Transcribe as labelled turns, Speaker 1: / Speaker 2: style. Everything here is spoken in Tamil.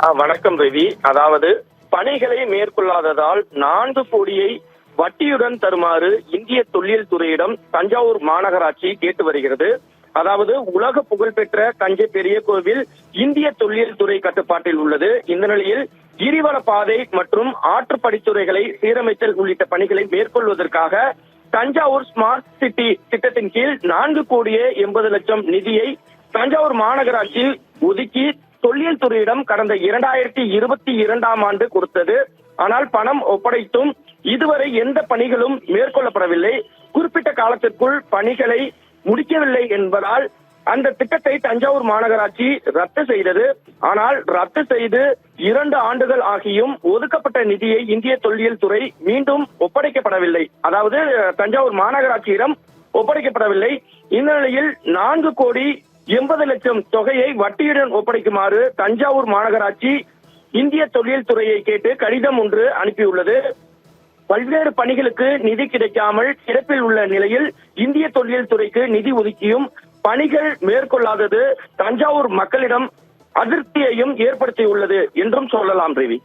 Speaker 1: வணக்கம் ரவி. அதாவது பணிகளை மேற்கொள்ளாததால் 4 கோடியை வட்டியுடன் தருமாறு இந்திய தொல்லியல் துறையிடம் தஞ்சாவூர் மாநகராட்சி கேட்டு வருகிறது. அதாவது உலக புகழ்பெற்ற தஞ்சை பெரிய கோவில் இந்திய தொல்லியல் துறை கட்டுப்பாட்டில் உள்ளது. இந்த நிலையில் கிரிவல பாதை மற்றும் ஆற்றுப்படித்துறைகளை சீரமைத்தல் உள்ளிட்ட பணிகளை மேற்கொள்வதற்காக தஞ்சாவூர் ஸ்மார்ட் சிட்டி திட்டத்தின் கீழ் 4 கோடியே 80 லட்சம் நிதியை தஞ்சாவூர் மாநகராட்சி ஒதுக்கி தொல்லியல் துறையிடம் கடந்த 2022ஆம் ஆண்டு கொடுத்தது. ஆனால் பணம் ஒப்படைத்தும் இதுவரை எந்த பணிகளும் மேற்கொள்ளப்படவில்லை. குறிப்பிட்ட காலத்திற்குள் பணிகளை முடிக்கவில்லை என்பதால் அந்த திட்டத்தை தஞ்சாவூர் மாநகராட்சி ரத்து செய்தது. ஆனால் ரத்து செய்து 2 ஆண்டுகள் ஆகியும் ஒதுக்கப்பட்ட நிதியை இந்திய தொல்லியல் துறை மீண்டும் ஒப்படைக்கப்படவில்லை. அதாவது தஞ்சாவூர் மாநகராட்சியிடம் ஒப்படைக்கப்படவில்லை. இந்த நிலையில் 4 கோடி 80 லட்சம் தொகையை வட்டியுடன் ஒப்படைக்குமாறு தஞ்சாவூர் மாநகராட்சி இந்திய தொல்லியல் துறையை கேட்டு கடிதம் ஒன்று அனுப்பியுள்ளது. பல்வேறு பணிகளுக்கு நிதி கிடைக்காமல் கிடப்பில் உள்ள நிலையில் இந்திய தொல்லியல் துறைக்கு நிதி ஒதுக்கியும் பணிகள் மேற்கொள்ளாதது தஞ்சாவூர் மக்களிடம் அதிருப்தியையும் ஏற்படுத்தியுள்ளது என்றும் சொல்லலாம் ரவி.